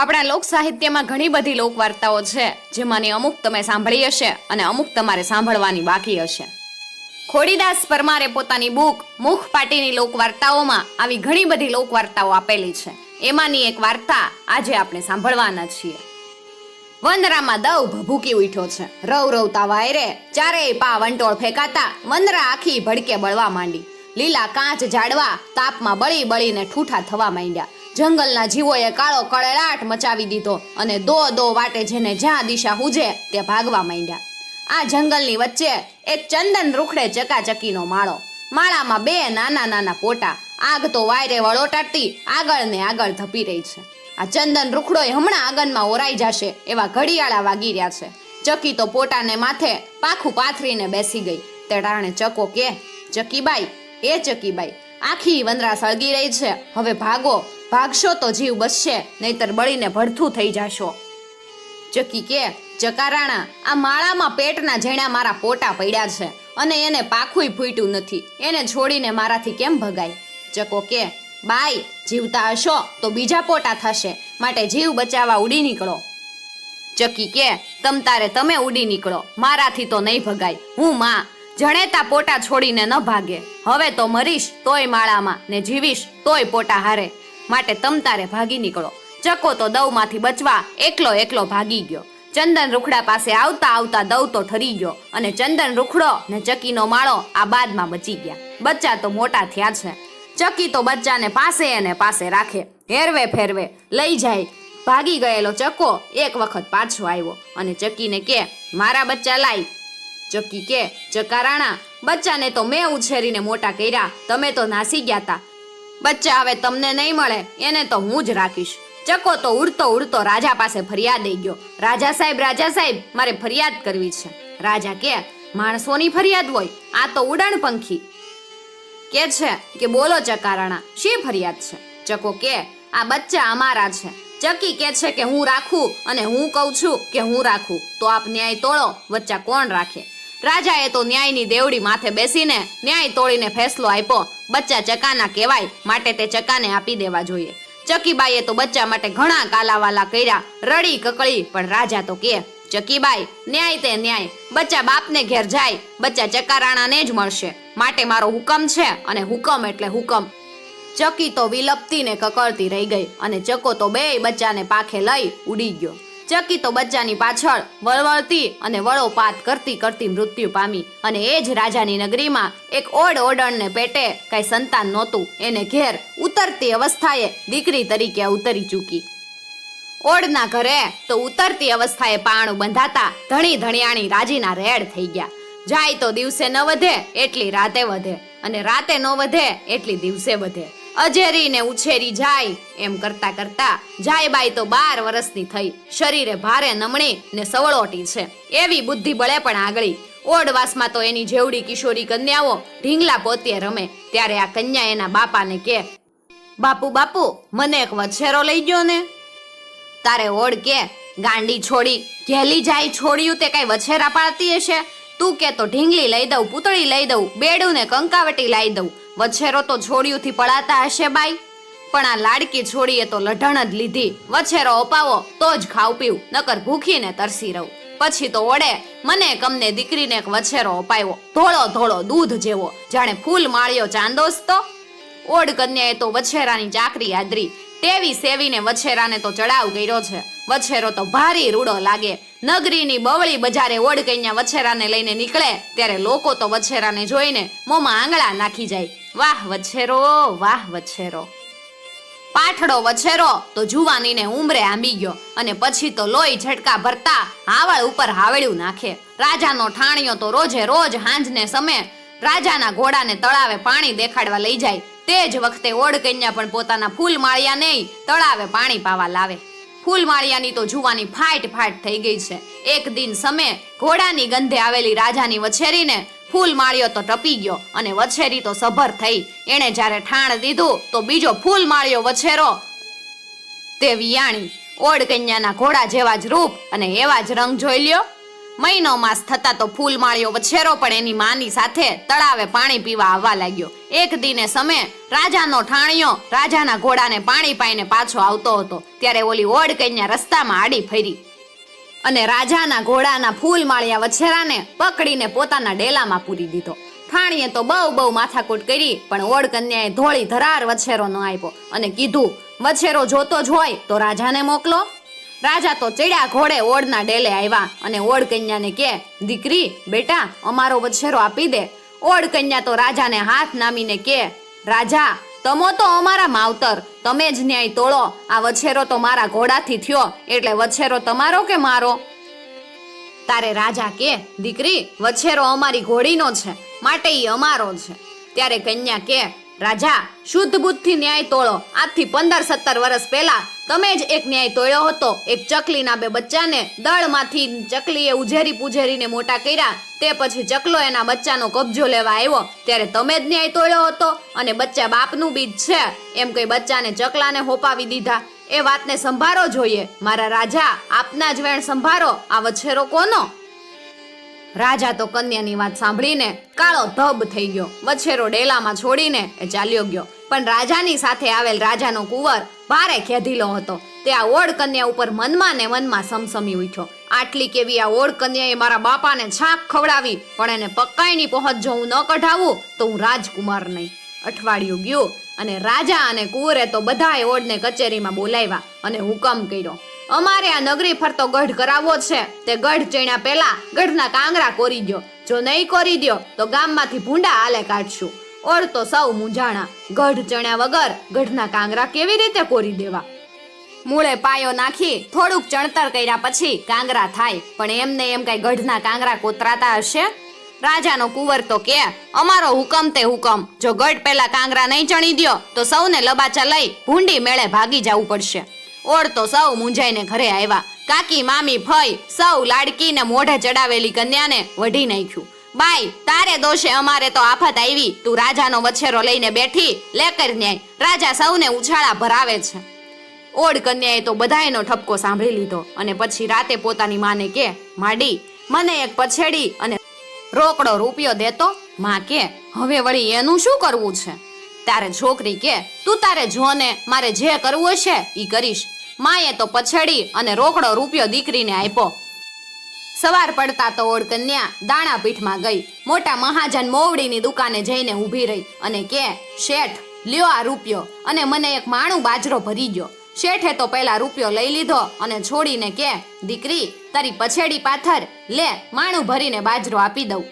આપણા લોક સાહિત્યમાં ઘણી બધી લોકવાર્તાઓ છે, જેમાંની અમુક તમે સાંભળી હશે અને અમુક તમારે સાંભળવાની બાકી હશે. ખોડીદાસ પરમારે પોતાની બુક મુખ પાટીની લોકવાર્તાઓમાં આવી ઘણી બધી લોકવાર્તાઓ આપેલી છે. એમાંની એક વાર્તા આજે આપણે સાંભળવાના છીએ. વંદરામાં દવ ભભૂકી ઉઠ્યો છે. રવ રવતા વાયરે ચારેય પા વંટોળ ફેંકાતા વંદરા આખી ભડકે બળવા માંડી. લીલા કાંચ ઝાડવા તાપમાં બળી બળીને ઠૂઠા થવા માંડ્યા. જંગલના જીવોએ કાળો કળેલાટ મચાવી દીધો અને દો વાટે જેને જ્યાં દિશા હુજે તે ભાગવા માંડ્યા. આ જંગલની વચ્ચે એક ચંદન રૂખડે ચકાચકીનો માળો. માળામાં બે નાના નાના પોટા. આગ તો વાયરે વળોટાડતી આગળ ને આગળ ધપી રહી છે. આ ચંદન રૂખડોય હમણાં આગનમાં ઓરાઈ જશે એવા ઘડિયાળા વાગી રહ્યા છે. ચકી તો પોટાને માથે પાખું પાથરીને બેસી ગઈ. તે ટાણે ચકો કે, ચકીબાઈ, એ ચકીબાઈ, આખી વંદરા સળગી રહી છે, હવે ભાગો, ભાગશો તો જીવ બચશે, નહીતર બળીને ભડથું થઈ જાશો. ચકી કે, ચકારાણા, આ માળામાં પેટના ઝીણા મારા પોટા પડ્યા છે અને એને પાખુંય ફૂટ્યું નથી, એને છોડીને મારાથી કેમ ભગાય? ચકો કે, બાઈ, જીવતા હશો તો બીજા પોટા થશે, માટે જીવ બચાવવા ઉડી નીકળો. ચકી કે, તમતારે તમે ઉડી નીકળો, મારાથી તો નહીં ભગાય. હું માં જણેતા પોટા છોડીને ન ભાગે. હવે તો મરીશ તોય માળામાં ને જીવીશ તોય પોટા હારે, માટે તમતારે ભાગી નીકળો. ચકો તો દવમાંથી બચવા એકલો ભાગી ગયો. ચંદન રૂખડા પાસે આવતા આવતા દવ તો ઠરી ગયો અને ચંદન રૂખડો ને ચકીનો માળો આ બાદમાં બચી ગયા. બચ્ચા તો મોટા થયા છે. ચકી તો બચ્ચાને પાસે અને પાસે રાખે, હેરવે ફેરવે લઈ જાય. ભાગી ગયેલો ચકો એક વખત પાછો આવ્યો અને ચકીને કે, મારા બચ્ચા લાઈ. ચકી કે, ચકારાણા, બચ્ચાને તો મેં ઉછેરીને મોટા કર્યા, તમે તો નાસી ગયા તા. બચ્ચા હવે તમને નહીં મળે, એને તો હું જ રાખીશ. ચકો તો ઉડતો રાજા પાસે ફરિયાદ દઈ ગયો. રાજા સાહેબ, મારે ફરિયાદ કરવી છે. રાજા કે, માણસોની ફરિયાદ હોય, આ તો ઉડાણ પંખી કે છે કે બોલો ચકારાણા, શી ફરિયાદ છે? ચકો કે, આ બચ્ચા અમારા છે. ચકી કે છે કે હું રાખું અને હું કહું છું કે હું રાખું, તો આપ ન્યાય તોળો, બચ્ચા કોણ રાખે? રાજાએ તો ન્યાયની દેવડી માથે બેસીને ન્યાય તોડીને ફેસલો આપ્યો. બચ્ચા ચકાના કહેવાય, માટે તે ચકાને આપી દેવા જોઈએ. ચકીબાઈએ તો બચ્ચા માટે ઘણા કાલાવાલા કર્યા, રડી કકળી, પણ રાજા તો કે, ચકીબાઈ, ન્યાય તે ન્યાય, બચ્ચા બાપને ઘેર જાય, બચ્ચા ચકારાણાને જ મળશે, માટે મારો હુકમ છે અને હુકમ એટલે હુકમ. ચકી તો વિલપતી ને કકળતી રહી ગઈ અને ચકો તો બે બચ્ચાને પાખે લઈ ઉડી ગયો. ચકી તો બચ્ચાની પાછળ વળવળતી અને વળોપાત કરતી મૃત્યુ પામી અને એ જ રાજાની નગરીમાં એક ઓડણને પેટે કઈ સંતાન નહોતું, એને ઘેર ઉતરતી અવસ્થાએ દીકરી તરીકે ઉતરી ચૂકી. ઓડના ઘરે તો ઉતરતી અવસ્થાએ પાણું બંધાતા ધણી ધણિયાણી રાજીના રેડ થઈ ગયા. જાય તો દિવસે ન વધે એટલી રાતે વધે અને રાતે ન વધે એટલી દિવસે વધે. અજેરીને ઉછેરી જાય એમ કરતા કરતા જાયબાઈ તો 12 વર્ષની થઈ. શરીરે ભારે નમણી ને સવળોટી છે, એવી બુદ્ધિ બળે પણ આગળી. ઓડવાસમાં તો એની જેવડી કિશોરી કન્યાઓ ઢીંગલા પોતીએ રમે. ત્યારે આ કન્યા એના બાપાને કે, બાપુ, મને એક વછેરો લઈ ગયો ને. તારે ઓડ કે, ગાંડી છોડી, ઘેલી જાય છોડ્યું તે કઈ વછેરા પાળતી હશે? તું કે તો ઢીંગલી લઈ દઉં, પૂતળી લઈ દઉં, બેડું ને કંકાવટી લાવી દઉં, વછેરો તો છોડ્યુંથી પડાતા હશે બાઈ? પણ આ લાડકી છોડીએ તો લઢણ જ લીધી. વછેરો અપાવો તો જ ખાવ પીવું, નકર ભૂખીને તરસી રહું. પછી તો ઓડે મને કમને દીકરીને એક વછેરો અપાયો, ધોળો દૂધ જેવો, જાણે ફૂલ માળ્યો ચાંદોસ. તો ઓડ કન્યાએ તો વછેરાની ચાકરી આદરી, ટેવી સેવીને વછેરાને તો ચડાવ કર્યો છે. વછેરો તો ભારી રૂડો લાગે. નગરીની બવળી બજારે ઓડ કન્યા વછેરાને લઈને નીકળે ત્યારે લોકો તો વછેરાને જોઈને મોંમાં આંગળા નાખી જાય. વાહ વછેરો. પાઠડો વછેરો તો જુવાનીને ઉંમરે આંબી ગયો અને પછી તો લોહી ઝટકા ભરતા હાવળ ઉપર હાવળ્યું નાખે. રાજાનો ઠાણિયો તો રોજ હાંજને સમય રાજાના ઘોડાને તળાવે પાણી દેખાડવા લઈ જાય. તે જ વખતે ઓડ કન્યા પણ પોતાના ફૂલ માળિયા નહીં તળાવે પાણી પાવા લાવે. ફૂલ માળિયાની તો જુવાની ફાટ થઈ ગઈ છે. એક દિન સમય ઘોડાની ગંધે આવેલી રાજાની વછેરીને ફૂલ માળિયો તો ટપી ગયો અને વછેરી તો સભર થઈ. એણે જ્યારે ઠાણ દીધું તો બીજો ફૂલ માળિયો વછેરો તે વિયાણી. ઓડ કન્યાના ઘોડા જેવા જ રૂપ અને એવા જ રંગ જોઈ લ્યો. મહિનો માસ થતા તો ફૂલમાળીઓ વછેરો પણ એની માની સાથે તળાવે પાણી પીવા આવવા લાગ્યો. એક દિને સમય રાજાનો ઠાણિયો રાજાના ઘોડાને પાણી પાઈને પાછો આવતો હતો ત્યારે ઓલી ઓડ કન્યા રસ્તામાં આડી ફરી અને રાજાના ઘોડાના ફૂલમાળિયા વછેરાને પકડીને પોતાના ડેલામાં પૂરી દીધો. ઠાણીએ તો બહુ માથાકૂટ કરી પણ ઓડ કન્યાએ ધોળી ધરાર વછેરો ન આપ્યો અને કીધું, વછેરો જોતો જ હોય તો રાજાને મોકલો. રાજા તો ચડ્યા ઘોડે ઓડના ડેલે આવ્યા અને ઓડ કન્યાને કે, દીકરી બેટા અમારો વછેરો આપી દે. ઓડ કન્યા તો રાજાને હાથ નામીને કે, રાજા તમો તો અમારા માવતર, તમે જ ન્યાય તોળો. આ વછેરો તો મારા ઘોડાથી થયો એટલે વછેરો તમારો કે મારો? તારે રાજા કે, દીકરી વછેરો અમારી ઘોડીનો છે માટે ઈ અમારો છે. ત્યારે કન્યા કે, રાજા શુદ્ધ બુદ્ધથી ન્યાય તોળો. આજથી 15-17 વર્ષ પહેલા તમે જ એક ન્યાય તોળ્યો હતો. એક ચકલીના 2 બચ્ચાને દળમાંથી ચકલીએ ઉઝેરી પૂજેરીને મોટા કર્યા. તે પછી ચકલો એના બચ્ચાનો કબજો લેવા આવ્યો ત્યારે તમે જ ન્યાય તોળ્યો હતો અને બચ્ચા બાપનું બીજ છે એમ કઈ બચ્ચાને ચકલાને હોપાવી દીધા. એ વાતને સંભાળો જોઈએ મારા રાજા, આપના જ વેણ સંભાળો. આ વછેરો કોનો? રાજા તો કન્યાની વાત સાંભળીને કાળો ધબ થઈ ગયો. વછેરો ડેલામાં છોડીને એ ચાલ્યો ગયો. પણ રાજાની સાથે આવેલ રાજાનો કુંવર ભારે ખેધીલો હતો. તે આ ઓડ કન્યા ઉપર મનમાં ને મનમાં સમસમી ઉઠ્યો. આટલી કેવી આ ઓડ કન્યાએ મારા બાપાને છાક ખવડાવી, પણ એને પક્કાઈની પહોંચ જો હું ન કઢાવું તો હું રાજકુમાર નહીં. અઠવાડિયું ગયું અને રાજા અને કુંવરે તો બધાએ ઓડને કચેરીમાં બોલાવ્યા અને હુકમ કર્યો, અમારે આ નગરી ફરતો ગઢ કરાવવો છે. તે ગઢ ચણ્યા પહેલા ગઢના કાંગરા કોરી દો. જો નહીં કોરી દો તો ગામમાંથી ભૂંડા આલે કાઢશું. ઓર તો સૌ મૂંઝાણા. ગઢ ચણ્યા વગર ગઢના કાંગરા કેવી રીતે કોરી દેવા? મૂળે પાયો નાખી થોડુંક ચણતર કર્યા પછી કાંગરા થાય, પણ એમને એમ કઈ ગઢના કાંગરા કોતરાતા હશે? રાજાનો કુંવર તો કે, અમારો હુકમ તે હુકમ. જો ગઢ પહેલા કાંગરા નહીં ચણી દ્યો તો સૌને લબાચા લઈ ભૂંડી મેળે ભાગી જવું પડશે. ઓર તો સૌ મૂંઝાઈને ઘરે આવ્યા. કાકી મામી ફઈ સૌ લાડકીને મોઢે ચડાવેલી કન્યાને વઢી નાખ્યું. બાઈ તારે દોષે અમારે તો આફત આવી. તું રાજાનો વછેરો લઈને બેઠી લે કર ન્યાય. રાજા સૌને ઉછાળા ભરાવે છે. ઓડ કન્યાએ તો બધાયનો ઠપકો સાંભળી લીધો અને પછી રાતે પોતાની માને કે, માડી મને એક પછેડી અને રોકડો રૂપિયો દેતો. માં કે, હવે વળી એનું શું કરવું છે? તારે છોકરી કે, તું તારે જો ને, મારે જે કરવું હશે ઈ કરીશ. માએ તો પછેડી અને રોકડો રૂપિયો દીકરીને આપ્યો. સવાર પડતા તો ઓડ કન્યા દાણા પીઠમાં ગઈ. મોટા મહાજન મોવડીની દુકાને જઈને ઊભી રહી અને કે, શેઠ લ્યો આ રૂપિયો અને મને એક માણું બાજરો ભરી ગયો. શેઠે તો પહેલા રૂપિયો લઈ લીધો અને છોડીને કે, દીકરી તારી પછેડી પાથર, લે માણું ભરીને બાજરો આપી દઉં.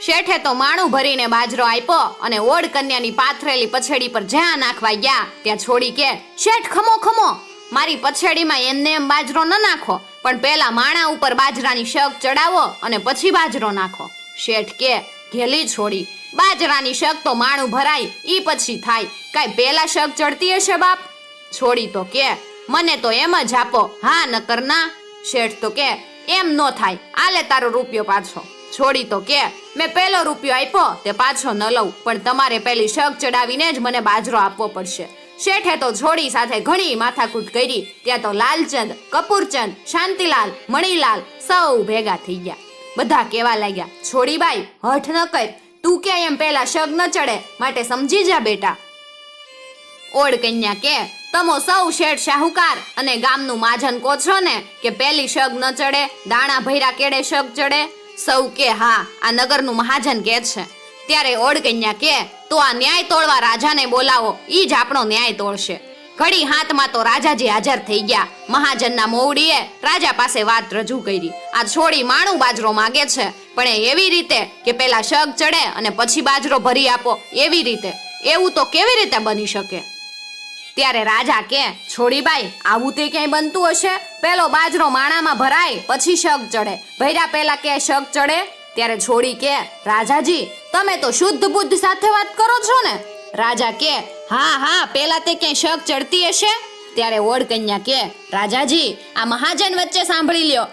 શેઠે તો માણું ભરીને બાજરો આપ્યો અને ઓડ કન્યાની પાથરેલી પછેડી પર જ્યાં નાખવા ગયા ત્યાં છોડી કે, શેઠ ખમો ખમો, મારી પછેડીમાં એમને એમ બાજરો ન નાખો, પણ પહેલા માણા ઉપર બાજરાની શક ચડાવો અને પછી બાજરો નાખો. શેઠ કે, ઘેલી છોડી, બાજરાની શક તો માણું ભરાય ઈ પછી થાય, કાંઈ પહેલા શક ચડતી હશે બાપ? છોડી તો કે, મને તો એમ જ આપો, હા નકર ના. શેઠ તો કે, એમ નો થાય, આલે તારો રૂપિયો પાછો. છોડી તો કે, મેં પહેલો રૂપિયો આપ્યો તે પાછો ન લઉં, પણ તમારે પહેલી શક ચડાવીને જ મને બાજરો આપવો પડશે. શેઠે તો છોડી સાથે ઘણી માથાકૂટ કરી. ત્યાં તો લાલચંદ, કપૂરચંદ, શાંતિલાલ, મણીલાલ સૌ ભેગા થઈ ગયા. બધા કેવા લાગ્યા, છોડીબાઈ હઠ ન કર, તું કે એમ પહેલા શક ન ચડે, માટે સમજી જા બેટા. ઓડ કન્યા કે, તમો સૌ શેઠ શાહુકાર અને ગામનું માજન કો છો ને કે પહેલી શક ન ચડે, દાણા ભૈરા કેડે શક ચડે? સૌ કે, હા આ નગરનું મહાજન કે છે. ત્યારે ઓડ કન્યા કે, તો આ ન્યાય તોડવા રાજાને બોલાવો, ઈ જ આપણો ન્યાય તોડશે. ઘડી હાથમાં તો રાજાજી હાજર થઈ ગયા. મહાજનના મોવડીએ રાજા પાસે વાત રજૂ કરી. આ છોડી માણું બાજરો માંગે છે, પણ એ એવી રીતે કે પેલા શક ચડે અને પછી બાજરો ભરી આપો, એવી રીતે. એવું તો કેવી રીતે બની શકે? ત્યારે રાજા કે, છોડીબાઈ આવું તે ક્યાંય બનતું હશે? પેલો બાજરો માણામાં ભરાય પછી શક ચડે, ભૈરા પેલા કે શક ચડે? ત્યારે છોડી કે, રાજાજી તમે તો શુદ્ધ બુદ્ધ સાથે વાત કરો છો ને? રાજા કે, હા પેલા તે ક્યાંય શક ચડતી હશે? ત્યારે ઓડ કન્યા કે, રાજાજી આ મહાજન વચ્ચે સાંભળી લ્યો,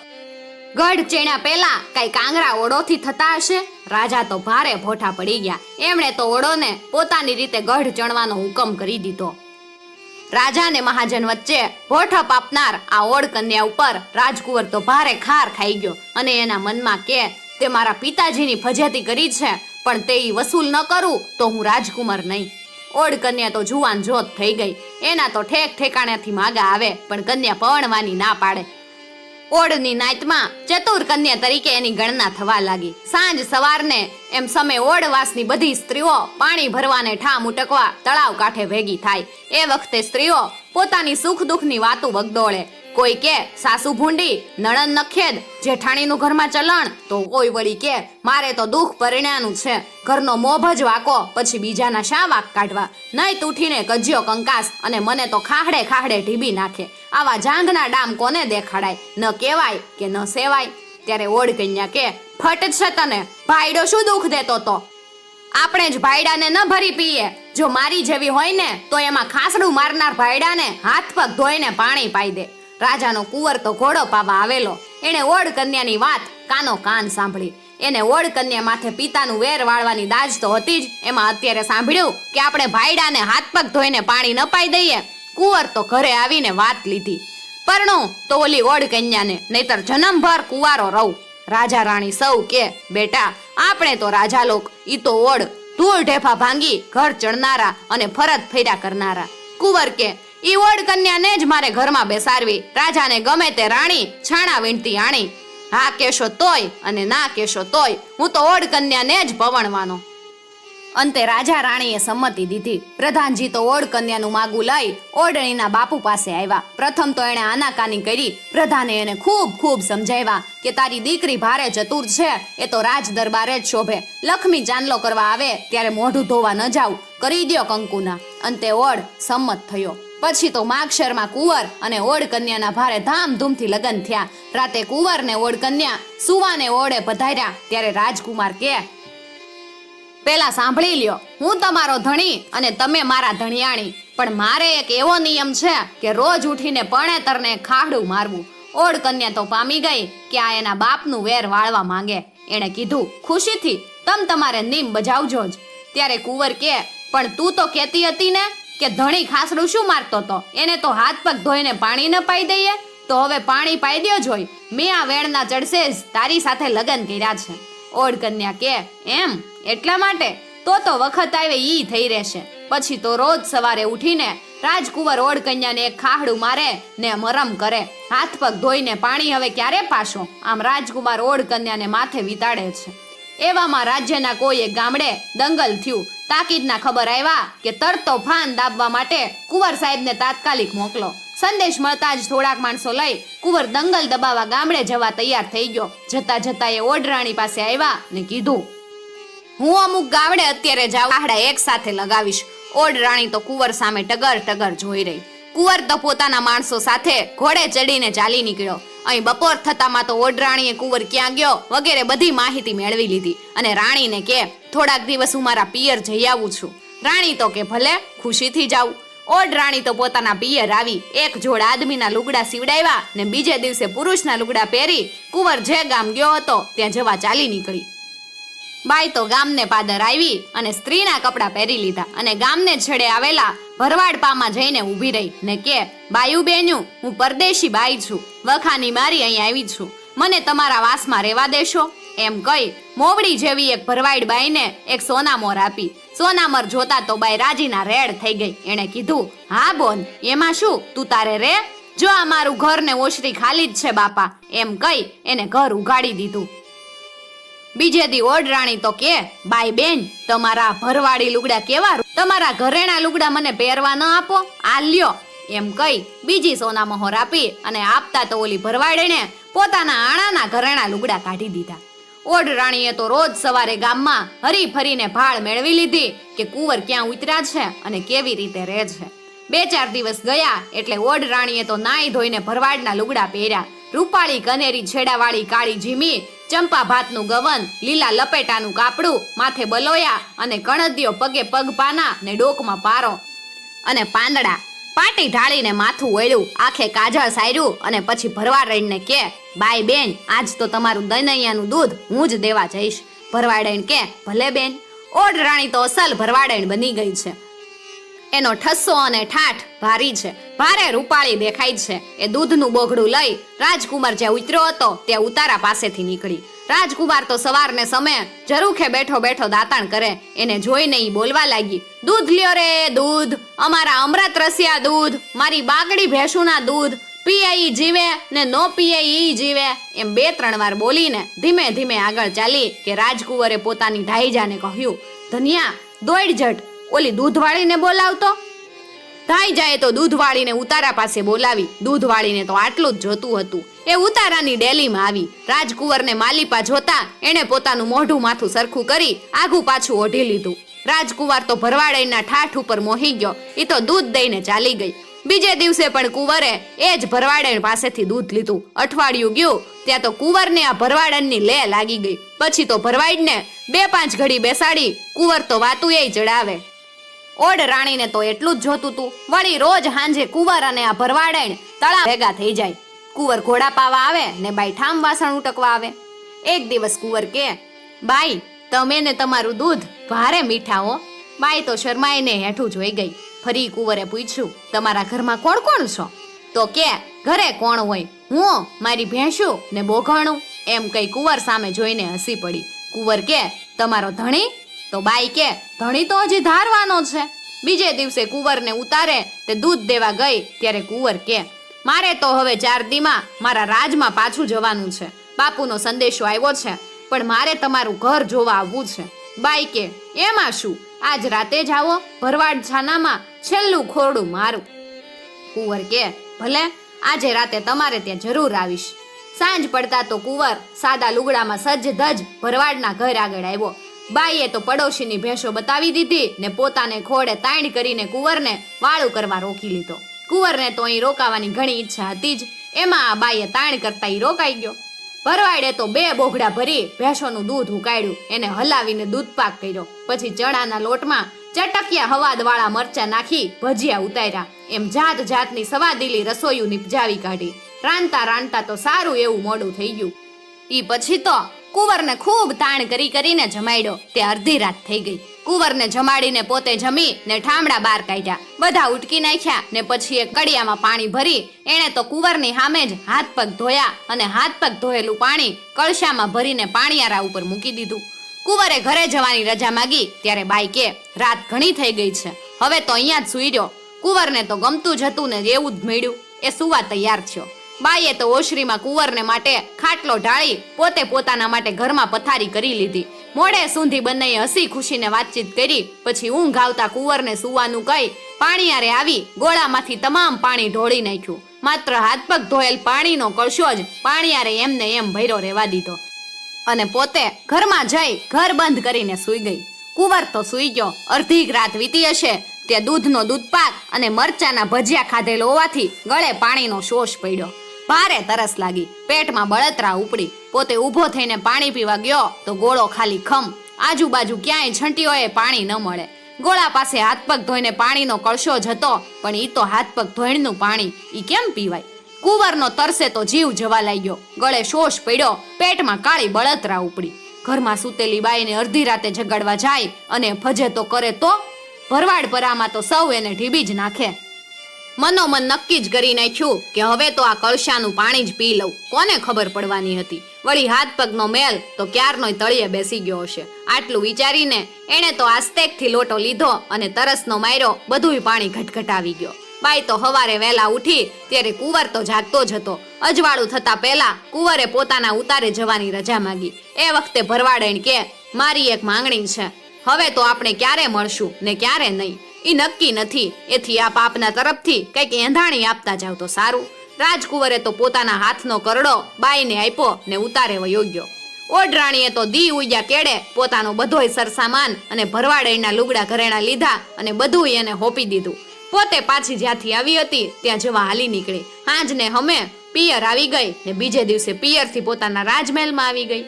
ગઢ ચેણા પહેલા કઈ કાંગરા ઓળોથી થતા હશે? રાજા તો ભારે ભોઠા પડી ગયા. એમણે તો ઓળોને પોતાની રીતે ગઢ ચણવાનો હુકમ કરી દીધો. રાજા ને મહાજન વચ્ચે ભોઠપ આપનાર આ ઓડ કન્યા ઉપર રાજકુંવર તો ભારે ખાર ખાઈ ગયો અને એના મનમાં કે તે મારા પિતાજીની ફજેતી કરી છે, પણ તે વસૂલ ન કરું તો હું રાજકુમાર નહીં. ઓડ કન્યા તો જુવાન જોત થઈ ગઈ. એના તો ઠેક ઠેકાણેથી માગા આવે, પણ કન્યા પવણવાની ના પાડે. ઓડની નાતમાં ચતુર કન્યા તરીકે એની ગણના થવા લાગી. સાંજ સવારને એમ સમય ઓડવાસની બધી સ્ત્રીઓ પાણી ભરવાને ઠામ ઉટકવા તળાવ કાંઠે ભેગી થાય. એ વખતે સ્ત્રીઓ પોતાની સુખ દુઃખની વાતો વગદોળે. કોઈ કે સાસુ ભૂંડી, નણંદ નખેદ, જેઠાણીનું ઘરમાં ચલણ, તો કોઈ વળી કે મારે તો દુઃખ પરિણાનું છે, ઘરનો મોભ જ વાકો, પછી બીજાના શા વાક કાઢવા, નહીં તૂઠીને કજ્યો કંકાસ અને મને તો ખાહડે ખાહડે ઢીબી નાખે. આવા જાંઘના ડામ કોને દેખાડાય, ન કહેવાય કે ન સેવાય. ત્યારે ઓડ કન્યા કે ફટ છે તને, ભાઈડો શું દુઃખ દેતો તો? આપણે જ ભાઈડાને ન ભરી પીએ. જો મારી જેવી હોય ને તો એમાં ખાસડું મારનાર ભાઈડાને હાથ પગ ધોઈને પાણી પાઈ દે. રાજાનો કુંવર તો ઘોડો પાવા આવેલો. એને ઓડ કન્યાની વાત કાનો કાન સાંભળી. એને ઓડ કન્યા માથે પિતાનું વેર વાળવાની દાજ તો હતી જ, એમાં અત્યારે સાંભળ્યું કે આપણે ભાઈડાને હાથ પગ ધોઈને પાણી ન પાઈ દઈએ. કુંવર તો ઘરે આવીને વાત લીધી, પરણું તો ઓલી ઓડ કન્યાને, નહીતર જન્મભર કુંવારો રહું. રાજા રાણી સૌ કે બેટા આપણે તો રાજા લોક, ઈ તો ઓડ ધૂળ ઢેફા ભાંગી ઘર ચડનારા અને ફરજ ફેર્યા કરનારા. કુંવર કે ઈ ઓડ કન્યાને જ મારે ઘરમાં બેસાડવી. રાજાને ગમે તે રાણી છાણા વીણતી આણી. હા કેશો તોય અને ના કેશો તોય હું તો ઓડ કન્યાને જ પવણવાનો. અંતે રાજા રાણીએ સંમતિ દીધી. પ્રધાનજી તો ઓડ કન્યાનું માગું લઈ ઓડણીના બાપુ પાસે આવ્યા. પ્રથમ તો એણે આનાકાની કરી. પ્રધાને એને ખૂબ ખૂબ સમજાવ્યા કે તારી દીકરી ભારે ચતુર છે, એ તો રાજ દરબારે જ શોભે. લક્ષ્મી ચાંદલો કરવા આવે ત્યારે મોઢું ધોવા ન જાવ, કરી દ્યો કંકુના. અંતે ઓડ સંમત થયો. પછી તો માગશરમાં કુંવર અને ઓડ કન્યાના ભારે ધામધૂમથી લગ્ન થયા. રાતે કુંવર ને ઓડ કન્યા સુવાને ઓડે પધાર્યા. ત્યારે રાજકુમાર કે પેલા સાંભળી લ્યો, હું તમારો ધણી અને તમે મારા ધણિયાણી, પણ મારે એક એવો નિયમ છે કે રોજ ઉઠીને પણેતરને ખાહડું મારવું. ઓડ કન્યા તો પામી ગઈ કે આ એના બાપનું વેર વાળવા માંગે. એણે કીધું ખુશીથી તમ તમારે નિયમ બજાવજો જ. ત્યારે કુંવર કે પણ તું તો કહેતી હતી ને કે ધણી ખાસડું શું મારતો તો, એને તો હાથ પગ ધોઈને પાણી ન પાઈ દઈએ, તો હવે પાણી પાઈ દ્યો જોઈ. મેં આ વેણના ચડશે જ તારી સાથે લગ્ન કર્યા છે. ઓડ કન્યા કે એમ એટલા માટે? તો વખત આવે ઈ થઈ રહેશે. પછી તો રોજ સવારે ઉઠીને રાજકુંવર ઓડ કન્યાને એક ખાહડું મારે ને મરમ કરે. હાથ પગ ધોઈને પાણી હવે ક્યારે પાશો, આમ રાજકુમાર ઓડ કન્યાને માથે વિતાડે છે. એવામાં રાજ્યના કોઈ એક ગામડે દંગલ થયું. તાકીદના ખબર આવ્યા કે તરતો ફાન દાબવા માટે કુંવર સાહેબને તાત્કાલિક મોકલો. સંદેશ મળતા જ થોડાક માણસો લઈ કુંવર દંગલ દબાવવા ગામડે જવા તૈયાર થઈ ગયો. જતા જતા એ ઓડરાણી પાસે આવ્યા ને કીધું હું અમુક ગામડે અત્યારે જાઉં, ખાહડા એક સાથે લગાવીશ. ઓડરાણી તો કુંવર સામે ટગર ટગર જોઈ રહી. કુંવર તો પોતાના માણસો સાથે ઘોડે ચડીને ચાલી નીકળ્યો. અહીં બપોર થતામાં તો ઓડરાણીએ કુંવર ક્યાં ગયો વગેરે બધી માહિતી મેળવી લીધી અને રાણીને કે થોડાક દિવસ હું મારા પિયર જઈ આવું છું. રાણી તો કે ભલે, ખુશીથી જાઉં. ઓડરાણી તો પોતાના પિયર આવી. એક જોડ આદમીના લુગડા સીવડાવ્યા ને બીજે દિવસે પુરુષના લુગડા પહેરી કુંવર જે ગામ ગયો હતો ત્યાં જવા ચાલી નીકળી. બાઈ તો ગામને પાદર આવી અને સ્ત્રીના કપડા પહેરી લીધા અને ગામને છેડે આવેલા ભરવાડ પામાં જઈને ઊભી રહી ને કે બાયુ બેન્યું, હું પરદેશી બાઈ છું, વખાની મારી અહીં આવી છું, મને તમારા વાસમાં રહેવા દેશો? એમ કહી મોવડી જેવી એક ભરવાડ બાઈને એક સોનામોર આપી. સોનામોર જોતા તો બાઈ રાજીના રેડ થઈ ગઈ. એણે કીધું હા બોન, એમાં શું, તું તારે રે, જો આ મારું ઘર ને ઓશરી ખાલી જ છે બાપા. એમ કહી એને ઘર ઉગાડી દીધું. બીજે દી ઓડરાણી તો કે બાઈ બેન, તમારા ભરવાડી લુગડા કેવા, તમારા ઘરેણા લુગડા મને પહેરવા ન આપો, આ લ્યો. એમ કહી બીજી સોના મહોર આપી અને આપતા તો ઓલી ભરવાડીને પોતાના આણાના ઘરેણા લુગડા કાઢી દીધા. ઓડરાણીએ તો રોજ સવારે ગામમાં હરી ફરીને ભાળ મેળવી લીધી કે કુંવર ક્યાં ઉતર્યા છે અને કેવી રીતે રહે છે. 2-4 દિવસ ગયા એટલે ઓડરાણીએ તો નાઈ ધોઈને ભરવાડના લુગડા પહેર્યા. રૂપાળી કનેરી છેડાવાળી કાળી જીમી, ચંપા ભાતનું ગવન, લીલા લપેટાનું કાપડું, માથે બલોયા અને કણદિયો, પગે પગપાના ને ડોકમાં પારો અને પાંદડા, પાટી ઢાળીને માથું ઓળ્યું, આંખે કાજળ સાર્યું અને પછી ભરવાડને કે બાઈ બેન, આજ તો તમારું દનૈયાનું દૂધ હું જ દેવા જઈશ. ભરવાડણ કે ભલે બેન. ઓડરાણી તો અસલ ભરવાડણ બની ગઈ છે. એનો ઠસ્સો અને ઠાઠ ભારી છે, ભારે રૂપાળી દેખાય છે. એ દૂધનું બોઘડું લઈ રાજકુમાર જ્યાં ઉતર્યો હતો ત્યાં ઉતારા પાસેથી નીકળી. રાજકુમાર તો સવારને સમયે ઝરૂખે બેઠો બેઠો દાતાણ કરે. એને જોઈને ઈ બોલવા લાગી, દૂધ લ્યો રે દૂધ, અમારા અમૃત રસિયા દૂધ, મારી બાગડી ભેંસુના દૂધ, પીએ ઈ જીવે ને નો પીએ ઈ જીવે. એમ 2-3 વાર બોલીને ધીમે ધીમે આગળ ચાલી કે રાજકુંવરે પોતાની ઢાઈજાને કહ્યું, ધનિયા દોડ જટ, ઓલી દૂધવાળીને બોલાવતો. ઢાઈજાએ તો દૂધવાળીને ઉતારા પાસે બોલાવી. દૂધવાળીને તો આટલું જ જોતું હતું. એ ઉતારાની ડેલીમાં આવી. રાજકુંવરને માલિપા જોતા એણે પોતાનું મોઢું માથું સરખું કરી આઘું પાછું ઓઢી લીધું. રાજકુંવર તો ભરવાડેના ઠાઠ ઉપર મોહી ગયો. એ તો દૂધ દઈને ચાલી ગઈ. બીજે દિવસે પણ કુંવરે એ જ ભરવાડણ પાસેથી દૂધ લીધું. અઠવાડિયું ગયું ત્યાં તો કુંવરને આ ભરવાડણની લે લાગી ગઈ. પછી તો ભરવાડને 2-5 ઘડી બેસાડી કુંવર તો વાતુંય ચડાવે. ઓડ રાણીને તો એટલું જ જોતું તું. વળી રોજ હાંજે કુંવર અને આ ભરવાડણ તળાવ ભેગા થઈ જાય. કુંવર ઘોડા પાવા આવે ને બાઈ ઠામ વાસણ ઉટકવા આવે. એક દિવસ કુંવર કે, બાઈ તમે ને તમારું દૂધ ભારે મીઠા હો. બાઈ તો શરમાઈને હેઠું જોઈ ગઈ. ફરી કુંવરે પૂછ્યું, તમારા ઘરમાં કોણ કોણ છો? તો કે, ઘરે કોણ હોય, હું, મારી ભેંસું ને બોઘાણું. એમ કઈ કુંવર સામે જોઈને હસી પડી. કુંવર કે, તમારો ધણી? તો બાઈ કે, ધણી તો હજી ધારવાનો છે. બીજે દિવસે કુંવરને ઉતારે તે દૂધ દેવા ગઈ ત્યારે કુંવર કે, મારે તો હવે 4 દીમાં મારા રાજમાં પાછું જવાનું છે. બાપુનો સંદેશો આવ્યો છે, પણ મારે તમારું ઘર જોવા આવવું છે. બાઈ કે, એમાં શું, આજ રાતે જ આવો, ભરવાડ છાનામાં છેલ્લું ખોરડું મારું. કુંવર કે, ભલે, આજે રાતે તમારે ત્યાં જરૂર આવીશ. સાંજ પડતા તો કુંવર સાદા લુગડામાં સજ્જ ધજ ભરવાડના ઘર આગળ આવ્યો. બાઈએ તો પડોશીની ભેંસો બતાવી દીધી ને પોતાને ખોડે તાણ કરીને કુંવરને વાળું કરવા રોકી લીધો. કુંવરને તો અહીં રોકાવાની ઘણી ઈચ્છા હતી જ. એમાં આ બાઈએ તાણ કરતા ઈ રોકાઈ ગયો. ભરવાડે તો 2 બોઘડા ભરી ભેંસોનું દૂધ ઉકાળ્યું. એને હલાવીને દૂધપાક કર્યો. પછી ચણાના લોટમાં ચટકિયા હવાદવાળા મરચા નાખી ભજીયા ઉતાર્યા. એમ જાત જાતની સવાદીલી રસોઈયું નિપજાવી કાઢી. રાંધતા રાંધતા તો સારું એવું મોડું થઈ ગયું. ઈ પછી તો કુંવરને ખૂબ તાણ કરીને જમાડ્યો. તે અડધી રાત થઈ ગઈ. કુંવરને જમાડીને પોતે જમી ને ઠામડા બહાર કાઢ્યા. બધા ઉટકી નાખ્યા ને પછી એક કડિયામાં પાણી ભરી એણે તો કુંવરની સામે જ હાથ પગ ધોયા અને હાથ પગ ધોયેલું પાણી કળશામાં ભરીને પાણીયારા ઉપર મૂકી દીધું. કુંવરે ઘરે જવાની રજા માંગી ત્યારે બાઈ કે, રાત ઘણી થઈ ગઈ છે, હવે તો અહીંયા જ સૂઈ રહ્યો. કુંવરને તો ગમતું જ હતું ને એવું જ મળ્યું. એ સુવા તૈયાર થયો. બાઈએ તો ઓશરીમાં કુંવરને માટે ખાટલો ઢાળી પોતે પોતાના માટે ઘરમાં પથારી કરી લીધી. મોડે સુધી બંનેએ હસી ખુશીને વાતચીત કરી. પછી ઊંઘ આવતા કુંવરને સુવાનું કહી પાણીયારે આવી ગોળામાંથી તમામ પાણી ઢોળી નાખ્યું. માત્ર હાથ પગ ધોયેલ પાણીનો કળશો જ પાણીયારે એમને એમ ભર્યો રહેવા દીધો અને પોતે ઘરમાં જઈ ઘર બંધ કરીને સૂઈ ગઈ. કુંવર તો સૂઈ ગયો. અડધી રાત વીતી હશે તે દૂધનો દૂધપાક અને મરચાના ભજીયા ખાધેલો હોવાથી ગળે પાણીનો શોષ પડ્યો. ભારે તરસ લાગી. પેટમાં બળતરા ઉપડી. પોતે ઊભો થઈને પાણી પીવા ગયો તો ગોળો ખાલી ખમ. આજુબાજુ ક્યાંય છંટીઓએ પાણી ન મળે. ગોળા પાસે હાથ પગ ધોઈને પાણીનો કળશો જ હતો, પણ ઈ તો હાથ પગ ધોઈનું પાણી ઈ કેમ પીવાય? કુંવરનો તરસે તો જીવ જવા લાગ્યો. ગળે શોષ પડ્યો. પેટમાં કાળી બળતરા ઉપડી. ઘરમાં સૂતેલી બાઈને અડધી રાતે જગાડવા જાય અને ભજે તો કરે તો ભરવાડ પરામાં તો સૌ એને ઢીબી જ નાખે. મનોમન નક્કી જ કરી નાખ્યું કે હવે તો આ કળશાનું પાણી જ પી લઉં. કોને ખબર પડવાની હતી? વળી હાથ પગનો મેલ તો ક્યારનોય તળિયે બેસી ગયો હશે. આટલું વિચારીને એણે તો આસ્તેકથી લોટો લીધો અને તરસનો માર્યો બધુંય પાણી ઘટઘટાવી ગયો. બાઈ તો હવારે વહેલા ઉઠી ત્યારે કુંવર તો જાગતો જ હતો. અજવાળું થતા પહેલા કુંવરે પોતાના ઉતારે જવાની રજા માંગી. એ વખતે ભરવાડણ કે, મારી એક માંગણી છે. હવે તો આપણે ક્યારે મળશું ને ક્યારે નહીં ઈ નક્કી નથી. એથી આપ આપના તરફથી કંઈક એંધાણી આપતા જાવ તો સારું. રાજકુંવરે તો પોતાના હાથનો કરડો બાઈને આપ્યો ને ઉતારે વયો ગયો. ઓઢરાણીએ તો દી ઉગ્યા કેડે પોતાનો બધોય સરસામાન અને ભરવાડના લુગડા ઘરેણા લીધા અને બધું એને હોપી દીધું. પોતે પાછી જ્યાંથી આવી હતી ત્યાં જવા હાલી નીકળી. હાંજને હમે પિયર આવી ગઈ ને બીજે દિવસે પિયરથી પોતાના રાજમહેલમાં આવી ગઈ.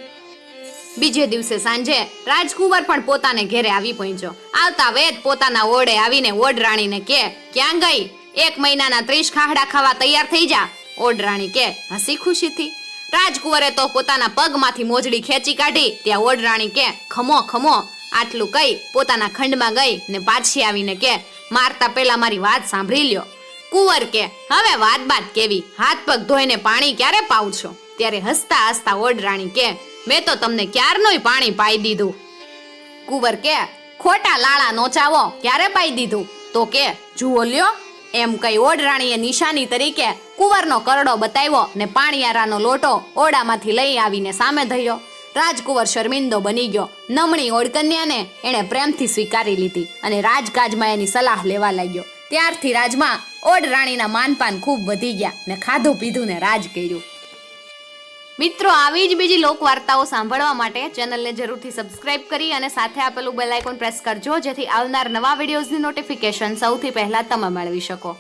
બીજે દિવસે સાંજે રાજકુંવર પણ પોતાને ઘેરે આવી પહોંચ્યો. આવતા વેત પોતાના ઓરડે આવીને ઓઢરાણીને કે, ક્યાં ગઈ? 1 મહિનાના 30 ખાહડા ખાવા તૈયાર થઈ જા. ઓઢરાણી કે, હસી ખુશીથી. રાજકુંવરે તો પોતાના પગમાંથી મોજડી ખેંચી કાઢી. ત્યાં ઓઢરાણી કે, ખમો ખમો. આટલું કહી પોતાના ખંડમાં ગઈ ને પાછી આવીને કે, મારતા પેલા મારી વાત સાંભળી લ્યો. કુંવર કે, હવે વાત બાત કેવી, હાથ પગ ધોઈને પાણી ક્યારે પાવ છો? ત્યારે હસતા હસતા ઓડરાણી કે, મેં તો તમને ક્યારનોય પાણી પાઈ દીધું. કુંવર કે, ખોટા લાળા નોચાવો, ક્યારે પાઈ દીધું? તો કે, જુઓ લ્યો. એમ કઈ ઓડરાણીએ નિશાની તરીકે કુંવરનો કરડો બતાવ્યો ને પાણીયારાનો લોટો ઓડામાંથી લઈ આવીને સામે ધર્યો. રાજકુંવર શર્મિંદો બની ગયો. નમણી ઓડકન્યાને એણે પ્રેમથી સ્વીકારી લીધી અને રાજકાજમાં એની સલાહ લેવા લાગ્યો. ત્યારથી રાજમાં ઓડરાણીના માનપાન ખૂબ વધી ગયા ને ખાધું પીધું ને રાજ કર્યું. મિત્રો, આવી જ બીજી લોક વાર્તાઓ સાંભળવા માટે ચેનલને જરૂરથી સબસ્ક્રાઇબ કરી અને સાથે આપેલું બેલ આઇકોન પ્રેસ કરજો, જેથી આવનાર નવા વિડીયોઝની નોટિફિકેશન સૌથી પહેલા તમે મેળવી શકો.